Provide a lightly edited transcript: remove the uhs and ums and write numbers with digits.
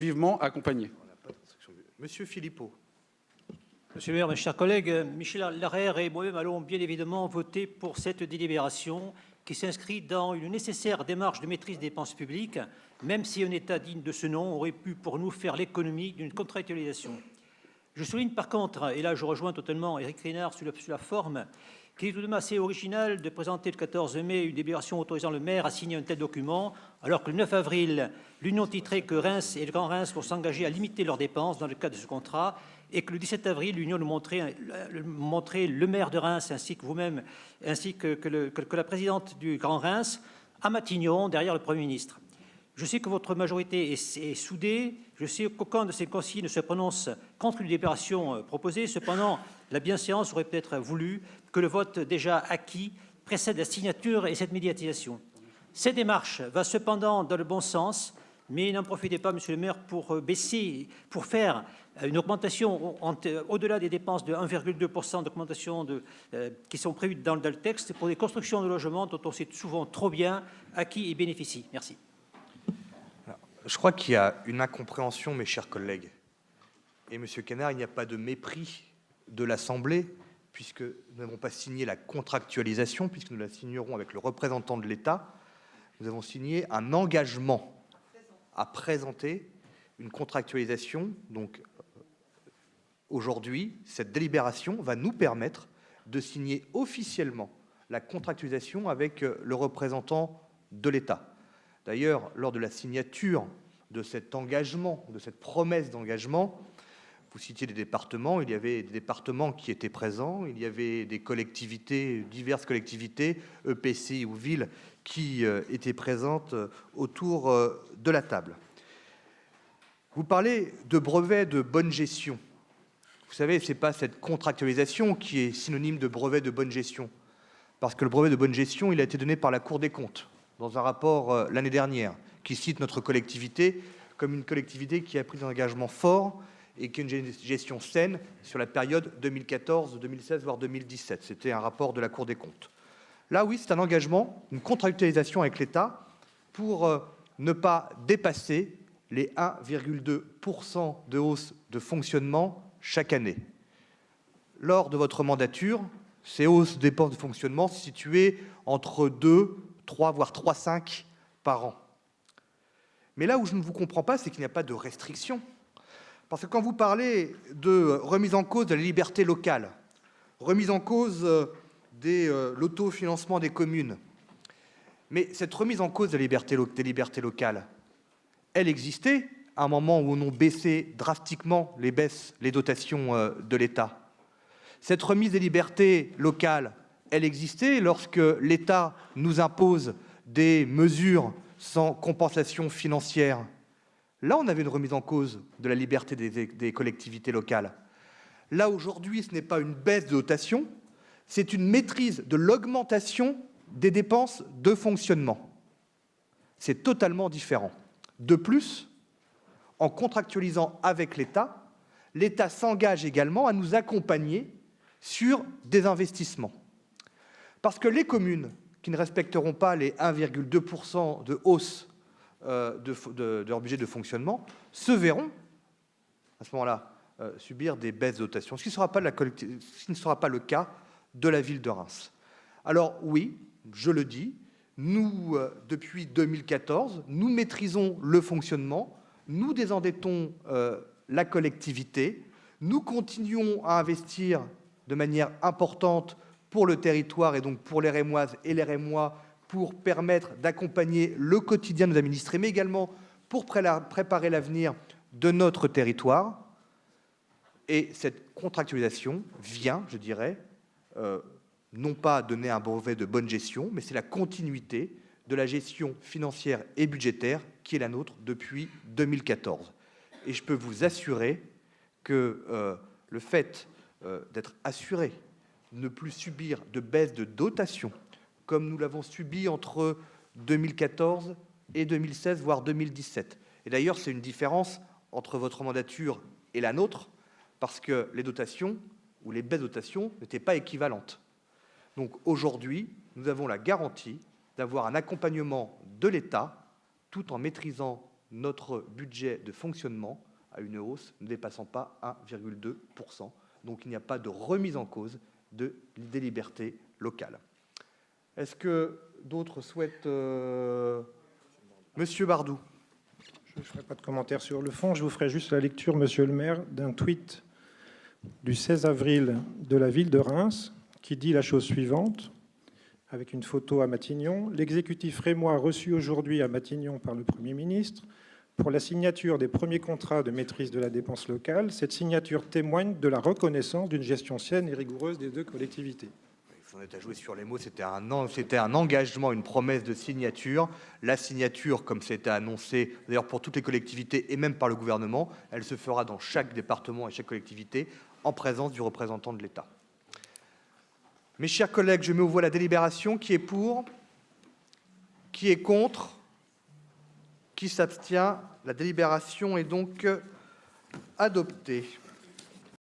vivement accompagné. Monsieur Philippot. Monsieur le maire, mes chers collègues, Michel Larère et moi-même allons bien évidemment voter pour cette délibération qui s'inscrit dans une nécessaire démarche de maîtrise des dépenses publiques, même si un État digne de ce nom aurait pu pour nous faire l'économie d'une contractualisation. Je souligne par contre, et là je rejoins totalement Éric Rénard sur la forme, qu'il est tout de même assez original de présenter le 14 mai une délibération autorisant le maire à signer un tel document, alors que le 9 avril, l'Union titrait que Reims et le Grand Reims vont s'engager à limiter leurs dépenses dans le cadre de ce contrat, et que le 17 avril, l'Union nous montrait le maire de Reims, ainsi que vous-même, ainsi que la présidente du Grand Reims, à Matignon, derrière le Premier ministre. Je sais que votre majorité est soudée, je sais qu'aucun de ces conseillers ne se prononce contre une délibération proposée. Cependant, la bienséance aurait peut-être voulu que le vote déjà acquis précède la signature et cette médiatisation. Cette démarche va cependant dans le bon sens, mais n'en profitez pas, monsieur le maire, pour faire une augmentation au-delà des dépenses de 1,2% d'augmentation qui sont prévues dans le texte pour des constructions de logements dont on sait souvent trop bien à qui ils bénéficient. Merci. Je crois qu'il y a une incompréhension, mes chers collègues. Et Monsieur Canard, il n'y a pas de mépris de l'Assemblée, puisque nous n'avons pas signé la contractualisation, puisque nous la signerons avec le représentant de l'État. Nous avons signé un engagement à présenter une contractualisation. Donc, aujourd'hui, cette délibération va nous permettre de signer officiellement la contractualisation avec le représentant de l'État. D'ailleurs, lors de la signature de cet engagement, de cette promesse d'engagement, vous citiez des départements, il y avait des départements qui étaient présents, il y avait des collectivités, diverses collectivités, EPCI ou villes, qui étaient présentes autour de la table. Vous parlez de brevet de bonne gestion. Vous savez, ce n'est pas cette contractualisation qui est synonyme de brevet de bonne gestion, parce que le brevet de bonne gestion, il a été donné par la Cour des comptes dans un rapport l'année dernière, qui cite notre collectivité comme une collectivité qui a pris des engagements forts et qui a une gestion saine sur la période 2014, 2016, voire 2017. C'était un rapport de la Cour des comptes. Là, oui, c'est un engagement, une contractualisation avec l'État pour ne pas dépasser les 1,2% de hausse de fonctionnement chaque année. Lors de votre mandature, ces hausses de dépenses de fonctionnement se situaient entre 2, 3, voire 3,5 par an. Mais là où je ne vous comprends pas, c'est qu'il n'y a pas de restriction. Parce que quand vous parlez de remise en cause de la liberté locale, remise en cause de l'autofinancement des communes, mais cette remise en cause des libertés locales, elle existait à un moment où on a baissé drastiquement les dotations de l'État. Cette remise des libertés locales, elle existait lorsque l'État nous impose des mesures sans compensation financière. Là, on avait une remise en cause de la liberté des collectivités locales. Là, aujourd'hui, ce n'est pas une baisse de dotation, c'est une maîtrise de l'augmentation des dépenses de fonctionnement. C'est totalement différent. De plus, en contractualisant avec l'État, l'État s'engage également à nous accompagner sur des investissements. Parce que les communes qui ne respecteront pas les 1,2% de hausse de leur budget de fonctionnement se verront, à ce moment-là, subir des baisses de dotation, ce qui ne sera pas le cas de la ville de Reims. Alors oui, je le dis, nous, depuis 2014, nous maîtrisons le fonctionnement, nous désendettons la collectivité, nous continuons à investir de manière importante pour le territoire et donc pour les Rémoises et les Rémois, pour permettre d'accompagner le quotidien de nos administrés, mais également pour préparer l'avenir de notre territoire. Et cette contractualisation vient, je dirais, non pas donner un brevet de bonne gestion, mais c'est la continuité de la gestion financière et budgétaire qui est la nôtre depuis 2014. Et je peux vous assurer que le fait d'être assuré, ne plus subir de baisse de dotation, comme nous l'avons subi entre 2014 et 2016, voire 2017. Et d'ailleurs, c'est une différence entre votre mandature et la nôtre, parce que les dotations ou les baisses de dotation n'étaient pas équivalentes. Donc aujourd'hui, nous avons la garantie d'avoir un accompagnement de l'État, tout en maîtrisant notre budget de fonctionnement à une hausse ne dépassant pas 1,2%. Donc il n'y a pas de remise en cause des libertés locales. Est-ce que d'autres souhaitent... Monsieur Bardou. Je ne ferai pas de commentaire sur le fond. Je vous ferai juste la lecture, monsieur le maire, d'un tweet du 16 avril de la ville de Reims qui dit la chose suivante, avec une photo à Matignon. L'exécutif rémois reçu aujourd'hui à Matignon par le Premier ministre pour la signature des premiers contrats de maîtrise de la dépense locale. Cette signature témoigne de la reconnaissance d'une gestion saine et rigoureuse des deux collectivités. On est à jouer sur les mots, c'était un engagement, une promesse de signature. La signature, comme c'était annoncé, d'ailleurs pour toutes les collectivités et même par le gouvernement, elle se fera dans chaque département et chaque collectivité en présence du représentant de l'État. Mes chers collègues, je mets aux voix la délibération. Qui est pour? Qui est contre? Qui s'abstient? La délibération est donc adoptée.